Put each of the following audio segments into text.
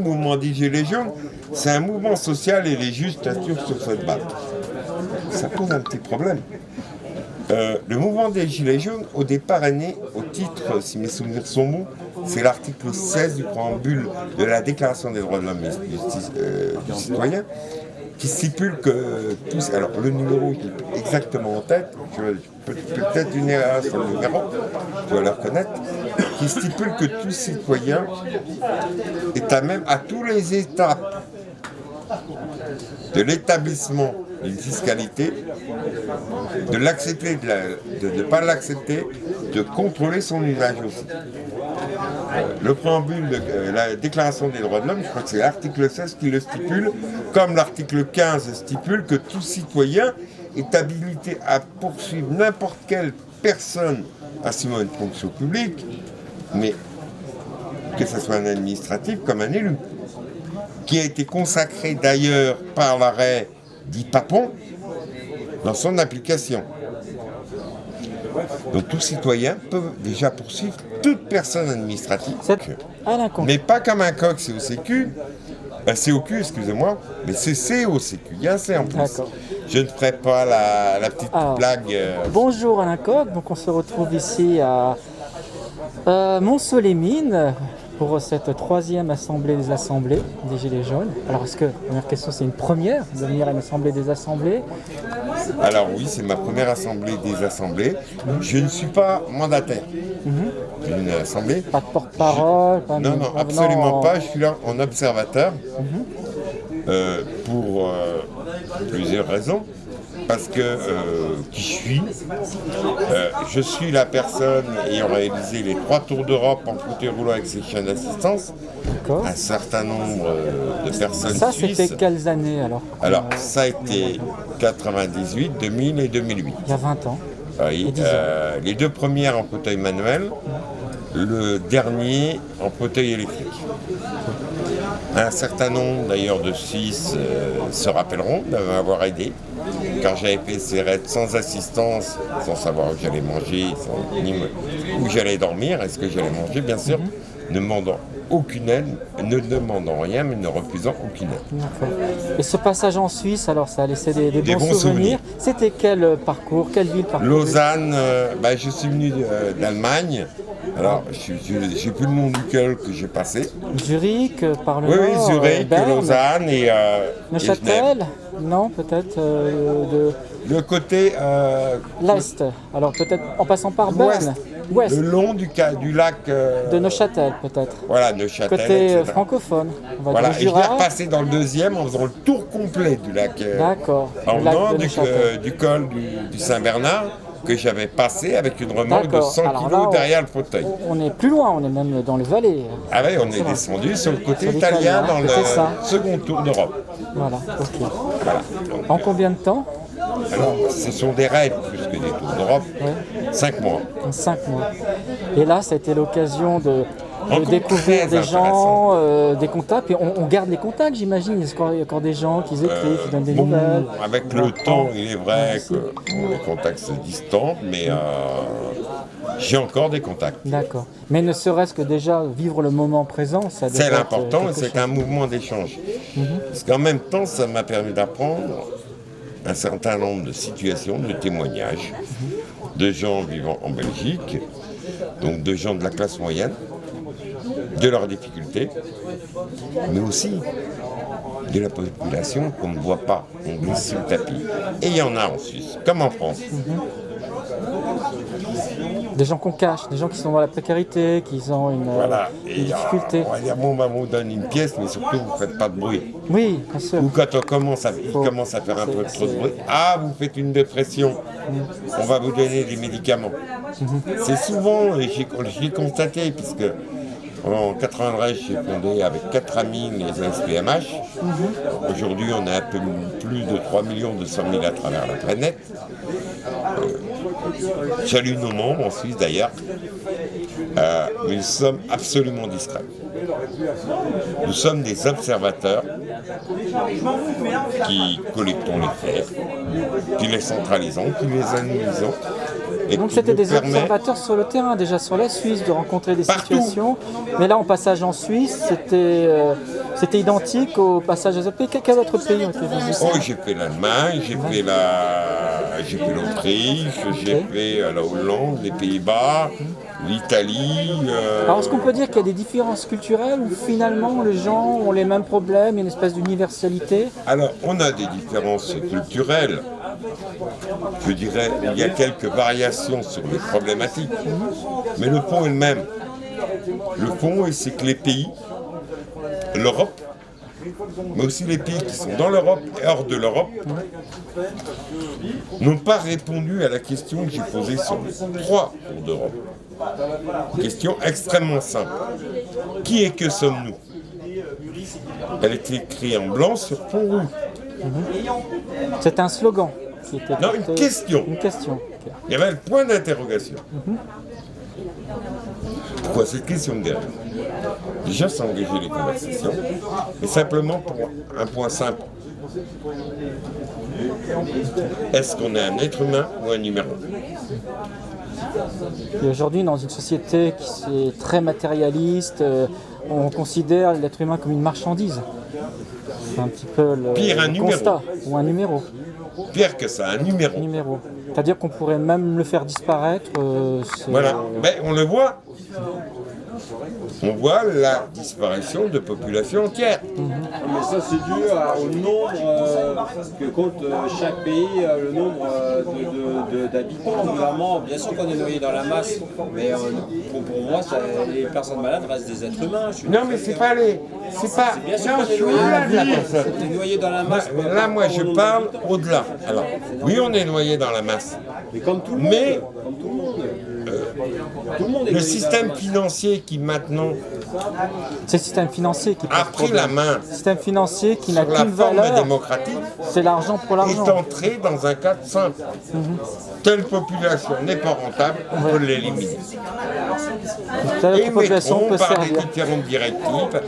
mouvement des Gilets jaunes, c'est un mouvement social et les juges statuent sur cette base. Ça pose un petit problème. Le mouvement des Gilets jaunes, au départ, est né au titre, si mes souvenirs sont bons, c'est l'article 16 du préambule de la Déclaration des droits de l'homme et du citoyen, qui stipule que tous. Alors, le numéro, est exactement en tête, peut-être une erreur sur le numéro, je dois le reconnaître, qui stipule que tout citoyen est à même, à toutes les étapes de l'établissement d'une fiscalité, de l'accepter, de ne pas l'accepter, de contrôler son usage aussi. Le préambule de la Déclaration des droits de l'homme, je crois que c'est l'article 16 qui le stipule, comme l'article 15 stipule que tout citoyen est habilité à poursuivre n'importe quelle personne assumant une fonction publique, mais que ce soit un administratif comme un élu, qui a été consacré d'ailleurs par l'arrêt dit Papon dans son application. Donc tout citoyen peut déjà poursuivre toute personne administrative, mais pas comme un coq COCQ, COQ, excusez-moi, mais c'est COCQ, il y a un C en plus. D'accord. Je ne ferai pas la petite blague. Bonjour Alain Coq, donc on se retrouve ici à Montceau-les-Mines pour cette 3e assemblée des assemblées des Gilets jaunes. Alors est-ce que, première question, c'est une première de venir à une assemblée des assemblées? Alors oui, c'est ma première assemblée des assemblées. Je ne suis pas mandataire d'une assemblée. Pas de porte-parole? Non, absolument pas. Je suis là en observateur pour plusieurs raisons. Parce que je suis la personne ayant réalisé les 3 tours d'Europe en fauteuil roulant avec ses chiens d'assistance. D'accord. Un certain nombre de personnes Ça, suisses. c'était quelles années alors? Alors, ça a été 98, 2000 et 2008. Il y a 20 ans. Oui, les 2 premières en fauteuil manuel, le dernier en fauteuil électrique. Un certain nombre d'ailleurs de Suisses se rappelleront de m'avoir aidé, car j'avais fait ces raids sans assistance, sans savoir où j'allais manger, ni où j'allais dormir, est-ce que j'allais manger, bien sûr, ne demandant aucune aide, ne demandant rien, mais ne refusant aucune aide. D'accord. Et ce passage en Suisse, alors ça a laissé des bons souvenirs. C'était quel parcours, quelle ville parcouru? Lausanne, je suis venu d'Allemagne. Alors, j'ai plus le nom duquel que j'ai passé. Zurich, par le Oui, nord, Zurich, Berne, Lausanne et Neuchâtel? Non, peut-être de le côté l'est. Alors peut-être en passant par Berne. Ouest. Le long du lac De Neuchâtel, peut-être. Voilà, Neuchâtel. Côté etc. francophone. On va Voilà, dire et je l'ai Jura. repassé dans le 2e en faisant le tour complet du lac. D'accord. En Le lac venant de Neuchâtel. du col du Saint-Bernard, que j'avais passé avec une remorque de D'accord. 100 Alors kg là, derrière le fauteuil. On est plus loin, on est même dans le Valais. Ah oui, on est descendu sur le côté Sur italien l'italien, dans le c'était ça. second tour d'Europe. Voilà, ok. Voilà. Donc, En combien de temps? alors, ce sont des raids plus que des tours d'Europe. Ouais. 5 mois. En 5 mois. Et là, ça a été l'occasion de Rencontre découvrir très des gens, des contacts. Et on garde les contacts, j'imagine. Est-ce qu'il y a encore des gens qui écrivent, qui donnent des nouvelles? Avec le temps, il est vrai que les contacts se distendent, mais j'ai encore des contacts. D'accord. Mais ne serait-ce que déjà vivre le moment présent, ça doit C'est être l'important, quelque c'est chose. un mouvement d'échange. Parce qu'en même temps, ça m'a permis d'apprendre un certain nombre de situations, de témoignages de gens vivant en Belgique, donc de gens de la classe moyenne, de leurs difficultés, mais aussi de la population qu'on ne voit pas, on glisse sur le tapis. Et il y en a en Suisse, comme en France. Des gens qu'on cache, des gens qui sont dans la précarité, qui ont une difficulté. On va dire, bon, on vous donne une pièce, mais surtout, vous ne faites pas de bruit. Oui, bien sûr. Ou quand il commence à faire un peu trop de bruit, vous faites une dépression, on va vous donner des médicaments. C'est souvent, et j'ai constaté, puisque en 93, j'ai fondé avec 4 amis les SPMH. Aujourd'hui, on a un peu plus de 3 200 000 à travers la planète. J'allume nos membres en Suisse d'ailleurs, mais nous sommes absolument discrets. Nous sommes des observateurs qui collectons les faits, qui les centralisons, qui les analysons Et Donc qui c'était nous des permet- observateurs sur le terrain, déjà sur la Suisse, de rencontrer des Partout. situations. Mais là, en passage en Suisse, c'était identique au passage aux autres pays. Quel autre pays ont été visités? Oh, j'ai fait l'Allemagne, j'ai fait l'Autriche, j'ai fait la Hollande, les Pays-Bas, l'Italie. Alors, est-ce qu'on peut dire qu'il y a des différences culturelles ou finalement les gens ont les mêmes problèmes, il y a une espèce d'universalité? Alors, on a des différences culturelles. Je dirais, il y a quelques variations sur les problématiques, mais le fond est le même. Le fond, c'est que les pays, l'Europe, mais aussi les pays qui sont dans l'Europe et hors de l'Europe, n'ont pas répondu à la question que j'ai posée sur les 3 tours d'Europe. Question extrêmement simple. Qui et que sommes-nous? Elle est écrite en blanc sur fond rouge. C'est un slogan qui était Non, une question. Une question. Ok. Il y avait le point d'interrogation. Pourquoi cette question derrière? Déjà, sans engager les conversations, mais simplement pour un point simple. Est-ce qu'on est un être humain ou un numéro? Et aujourd'hui, dans une société qui est très matérialiste, on considère l'être humain comme une marchandise. C'est un petit peu le, Pire, un le numéro. constat. Ou un numéro. Pire que ça, un numéro. C'est-à-dire qu'on pourrait même le faire disparaître. Voilà, mais on le voit. On voit la disparition de populations entières. Mais ça, c'est dû au nombre que compte chaque pays, le nombre d'habitants. Évidemment, bien sûr qu'on est noyé dans la masse, mais pour moi, les personnes malades restent des êtres humains. Non, mais c'est pas les. C'est pas. Bien sûr Non, qu'on je est suis noyé au-delà de la personne. T'es noyé dans la masse. Là, moi, je parle au-delà. Alors, oui, on est noyé dans la masse. Mais comme tout le monde. Mais Comme tout le monde. Tout le monde est le noyé système dans la masse. financier qui maintenant C'est le système financier qui pose a pris problème. la main Le système financier qui n'a sur la qu'une forme valeur, démocratique c'est l'argent pour est l'argent. entré dans un cadre simple. Telle population n'est pas rentable, on peut l'éliminer. La Et population mettront peut par des servir. différentes directives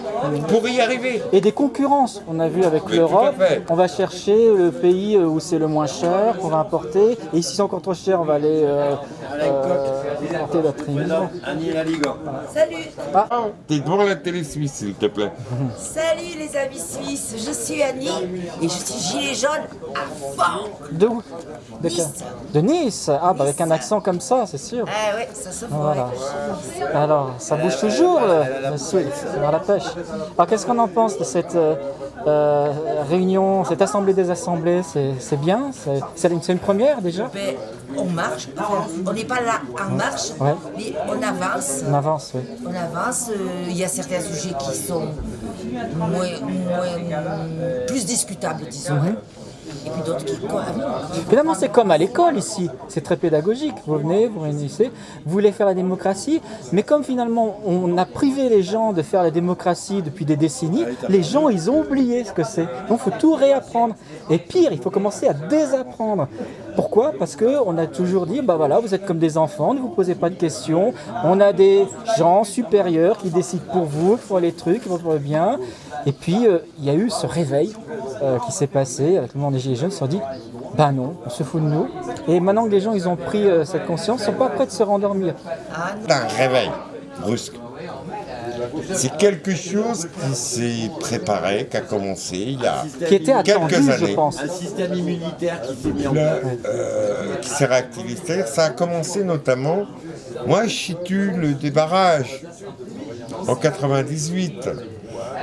pour y arriver. Et des concurrences, on a vu avec Mais l'Europe, tout à fait. on va chercher le pays où c'est le moins cher, qu'on va importer, et ici c'est encore trop cher, on va aller importer notre immigrant. Annie Laliga. Salut, T'es devant la télé suisse, s'il te plaît. salut les amis suisses, je suis Annie et je suis gilet jaune à fond. De où? De, Nice. de Nice. Ah, bah avec un Nice. accent comme ça, c'est sûr. Ah ouais, ça se voit. Voilà. Alors, ça bouge toujours, le Suisse, c'est dans la pêche. Alors, qu'est-ce qu'on en pense de cette réunion, cette assemblée des assemblées? C'est bien? C'est une première déjà? Ben, on marche, enfin, on n'est pas là en marche, Ouais. mais on avance. On avance, oui. On avance, il y a certains sujets qui sont plus discutables, disons. Et puis d'autres qui Finalement, c'est comme à l'école ici. C'est très pédagogique. Vous venez, vous réunissez, vous voulez faire la démocratie, mais comme finalement on a privé les gens de faire la démocratie depuis des décennies, les gens ils ont oublié ce que c'est. Donc il faut tout réapprendre. Et pire, il faut commencer à désapprendre. Pourquoi? Parce qu'on a toujours dit, bah voilà, vous êtes comme des enfants, ne vous posez pas de questions. On a des gens supérieurs qui décident pour vous, qui font les trucs, qui vont pour le bien. Et puis il y a eu ce réveil qui s'est passé avec le monde des Gilets jaunes. Ils se sont dit, bah non, on se fout de nous. Et maintenant que les gens ils ont pris cette conscience, ils ne sont pas prêts de se rendormir. Un réveil brusque. C'est quelque chose qui s'est préparé, qui a commencé il y a Qui était attendu, quelques je années. pense. Un système immunitaire qui s'est mis en place. Qui s'est réactivé. C'est-à-dire, ça a commencé notamment, moi je situe le débarrage en 98,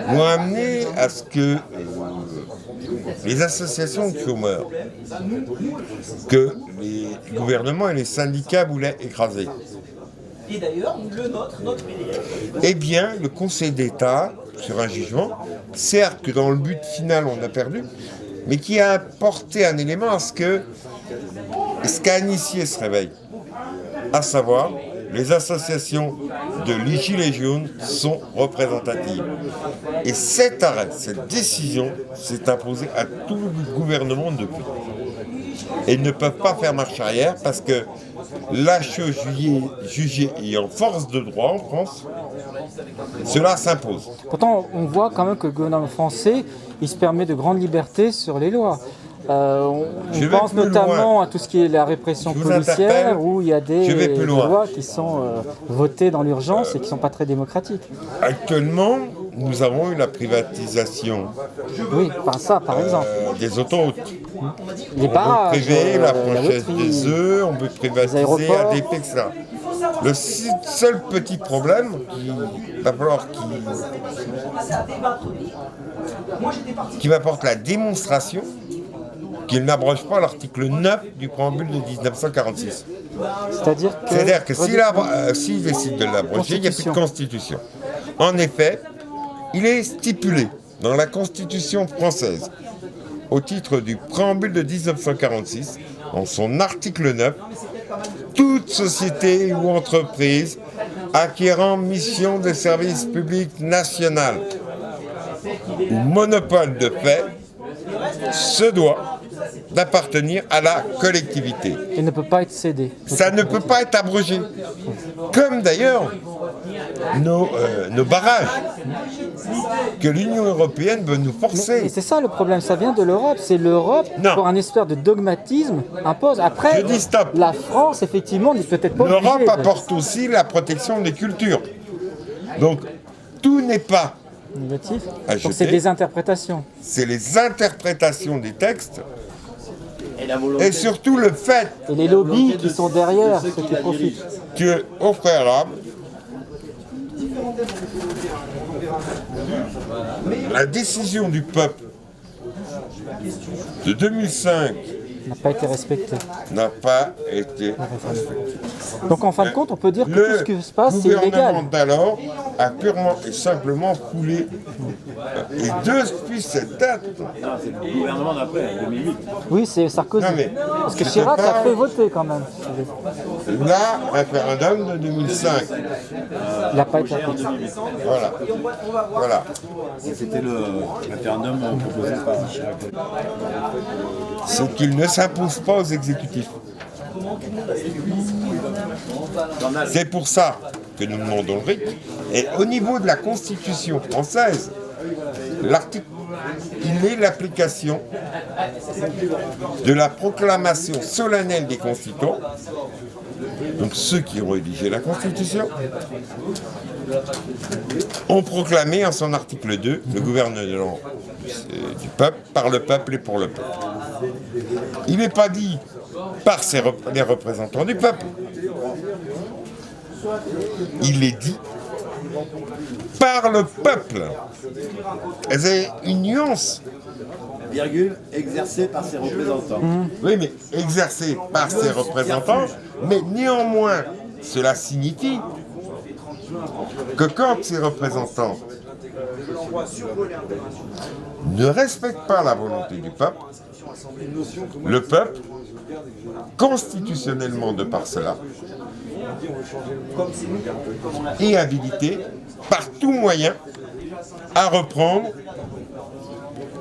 m'ont amené à ce que les associations de chômeurs, que les gouvernements et les syndicats voulaient écraser. Et d'ailleurs, le notre PDF. Eh bien, le Conseil d'État, sur un jugement, certes que dans le but final on a perdu, mais qui a apporté un élément à ce qu'a initié ce réveil, à savoir les associations de Gilets jaunes sont représentatives. Et cet arrêt, cette décision s'est imposée à tout le gouvernement depuis. Et ils ne peuvent pas faire marche arrière parce que la chose jugée ayant force de droit en France, cela s'impose. Pourtant, on voit quand même que le gouvernement français, il se permet de grandes libertés sur les lois. On Je vais pense plus notamment loin. à tout ce qui est la répression Je vous policière, interpelle. où il y a des Je vais plus loin. lois qui sont votées dans l'urgence et qui ne sont pas très démocratiques. Actuellement, nous avons eu la privatisation Oui, par ça, par exemple. des autoroutes. Les On veut barrages, priver la la Française loterie. des œufs, on veut privatiser aéroports. ADP, etc. Le seul petit problème, va falloir qui m'apporte la démonstration qu'il n'abroge pas l'article 9 du préambule de 1946. C'est-à-dire que S'il décide de l'abroger, il n'y a plus de Constitution. constitution. En effet, il est stipulé dans la Constitution française, au titre du préambule de 1946, en son article 9, toute société ou entreprise acquérant mission de service public national ou monopole de fait se doit d'appartenir à la collectivité. il ne peut pas être cédé. Ça ne peut pas être abrogé. Comme d'ailleurs nos barrages que l'Union européenne veut nous Et forcer. c'est ça le problème, ça vient de l'Europe. C'est l'Europe, Non. pour un espèce de dogmatisme, impose. Après, Je dis stop. la France, effectivement, n'est peut-être pas L'Europe obligée de- apporte aussi la protection des cultures. Donc tout n'est pas, négatif. À Donc jeter. c'est des interprétations. c'est les interprétations des textes et surtout le fait Et les lobbies qui sont derrière, ceux qui profitent. que, au préalable, la décision du peuple de 2005 N'a pas été respecté. n'a pas été respectée. Donc en fin de compte, on peut dire que tout ce Le qui se passe, c'est gouvernement illégal. d'alors a purement et simplement foulé. Et depuis cette date, C'est le gouvernement d'après, 2008. Oui, c'est Sarkozy. Non, mais Parce que je te Chirac a parle- fait voter quand même. là, référendum de 2005. Il n'a pas été appliqué. Voilà. Voilà. C'était le référendum proposé par Chirac. C'est qu'il ne s'impose pas aux exécutifs. C'est pour ça que nous demandons le RIC. Et au niveau de la Constitution française, l'article, il est l'application de la proclamation solennelle des constituants, donc ceux qui ont rédigé la Constitution, ont proclamé en son article 2 le gouvernement du peuple, par le peuple et pour le peuple. Il n'est pas dit par les représentants du peuple. Il est dit par le peuple. Et c'est une nuance. Virgule, exercé par ses représentants. Oui, mais exercé par ses représentants, mais néanmoins, cela signifie que quand ces représentants ne respectent pas la volonté du peuple, le peuple, constitutionnellement de par cela, est habilité par tout moyen à reprendre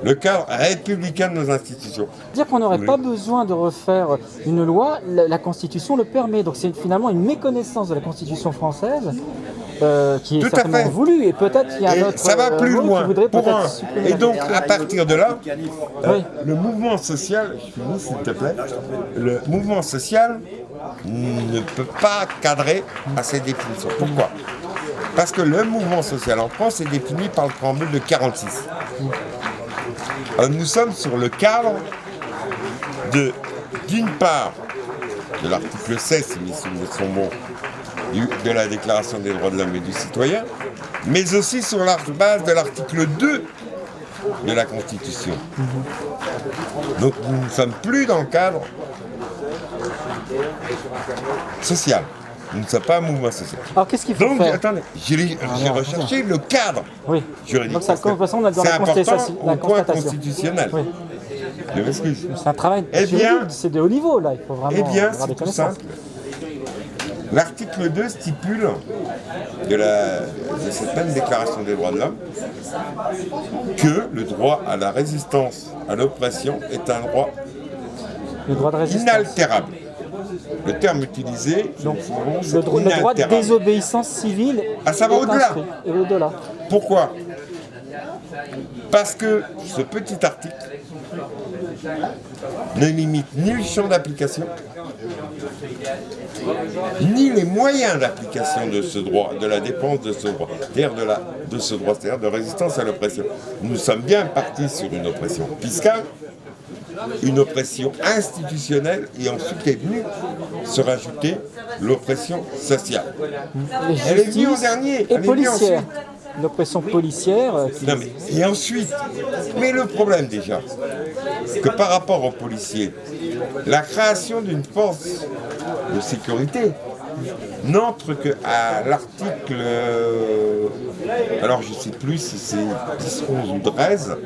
le cadre républicain de nos institutions. Dire qu'on n'aurait Oui. pas besoin de refaire une loi, la Constitution le permet. Donc c'est finalement une méconnaissance de la Constitution française qui est Tout à certainement fait. voulue. Et peut-être qu'il y a un Et autre ça va plus mot loin. qui voudrait Pour peut-être un. supprimer Et la donc, à partir de là, Oui. le mouvement social, je finis s'il te plaît, le mouvement social ne peut pas cadrer à ces définitions. Pourquoi ? Parce que le mouvement social en France est défini par le préambule de 46. Alors, nous sommes sur le cadre d'une part, de l'article 16, si mes souvenirs sont bons, de la Déclaration des droits de l'homme et du citoyen, mais aussi sur la base de l'article 2 de la Constitution. Donc nous ne sommes plus dans le cadre social. Nous ne sommes pas un mouvement social. Alors qu'est-ce qu'il faut Donc, faire attendez, j'ai recherché le cadre Oui. juridique. Donc ça, parce que de toute façon, on est dans c'est la important contestation. au La point constatation. constitutionnel. Oui. Je m'excuse. C'est un travail Eh bien- juridique, c'est de haut niveau là. Il faut vraiment Eh bien, avoir c'est des tout connaissances. simple. L'article 2 stipule de cette même déclaration des droits de l'homme que le droit à la résistance à l'oppression est un droit Le droit de résistance. inaltérable. Le terme utilisé, Donc, c'est le droit de inaltérable. désobéissance civile. Ah, ça va est au-delà. inscrit. Et au-delà. Pourquoi ? Parce que ce petit article ne limite ni le champ d'application, ni les moyens d'application de ce droit, de la dépense de ce droit, c'est-à-dire de résistance à l'oppression. Nous sommes bien partis sur une oppression fiscale, une oppression institutionnelle, et ensuite est venue se rajouter l'oppression sociale. Elle est venue en dernier. Et Elle est venue policière. ensuite. L'oppression policière. Non, et ensuite, mais le problème déjà, que par rapport aux policiers, la création d'une force de sécurité n'entre qu'à l'article, alors je ne sais plus si c'est 10, 11 ou 13,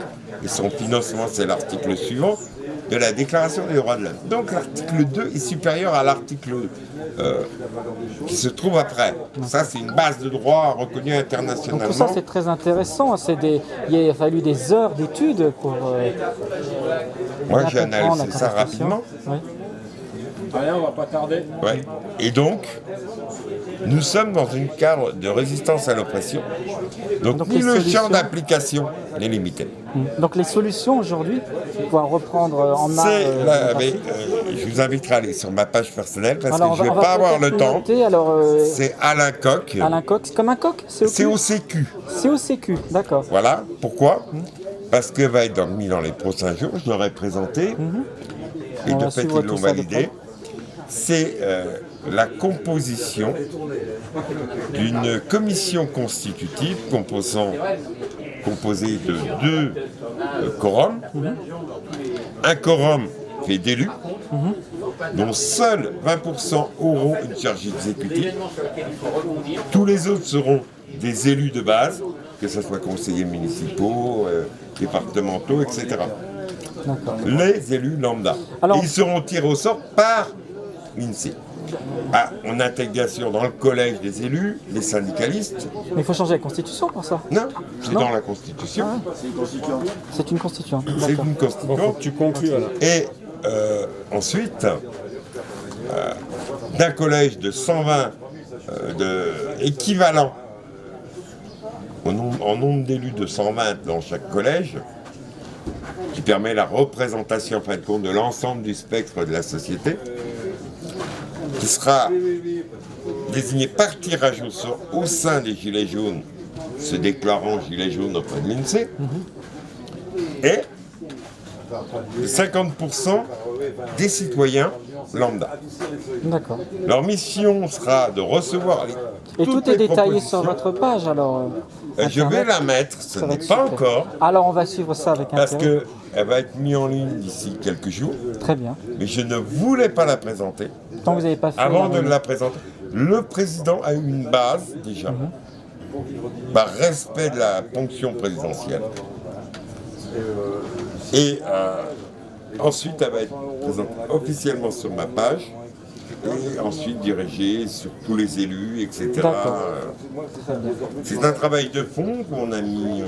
et son financement c'est l'article suivant, de la Déclaration des droits de l'homme. Donc l'article 2 est supérieur à l'article qui se trouve après. Ça, c'est une base de droit reconnue internationalement. Donc tout ça, c'est très intéressant. Il a fallu des heures d'études pour... Moi, bien j'ai comprendre analysé la ça Constitution. rapidement. Oui. Rien, on va pas tarder. Ouais. Et donc, nous sommes dans un cadre de résistance à l'oppression. Donc ni les le solutions- champ d'application n'est limité. Donc les solutions aujourd'hui, pour pouvoir reprendre en main... C'est là, le mais, parti. je vous inviterai à aller sur ma page personnelle parce Alors, que je ne on vais va pas avoir peut-être le temps. noter, alors, C'est Alain Coq, Alain Coq, c'est comme un coq, c'est au CQ. COCQ, d'accord. Voilà, pourquoi? Parce que va être mis dans les prochains jours, je l'aurais présenté, et On de va fait suivre ils l'ont tout ça de validé. près. C'est la composition d'une commission constitutive composée de 2 quorums. Un quorum fait d'élus, dont seuls 20% auront une charge exécutive. Tous les autres seront des élus de base, que ce soit conseillers municipaux, départementaux, etc. D'accord. Les élus lambda. Alors- Et ils seront tirés au sort par l'INSEE. En intégration dans le collège des élus, les syndicalistes. Mais il faut changer la Constitution pour ça. Non, c'est Non. dans la Constitution. C'est une Constituante. C'est D'accord. une Constitution. Tu conclus alors. Et ensuite, d'un collège de 120 équivalents en nombre d'élus de 120 dans chaque collège, qui permet la représentation en fin de compte de l'ensemble du spectre de la société, qui sera désigné par tirage au sort au sein des Gilets jaunes, se déclarant Gilets jaunes auprès de l'INSEE, et 50% des citoyens lambda. D'accord. Leur mission sera de recevoir Et toutes tout est les détaillé sur propositions. votre page, alors. Je vais Internet. la mettre, ce Ça va n'est être pas super. encore, Alors on va suivre ça avec parce intérêt. qu'elle va être mise en ligne d'ici quelques jours, Très bien. mais je ne voulais pas la présenter. Tant que vous n'avez pas fait... Avant de la présenter, le président a eu une base déjà, par respect de la fonction présidentielle. Et ensuite, elle va être présentée officiellement sur ma page, et ensuite dirigée sur tous les élus, etc. D'accord. C'est un travail de fond qu'on a mis.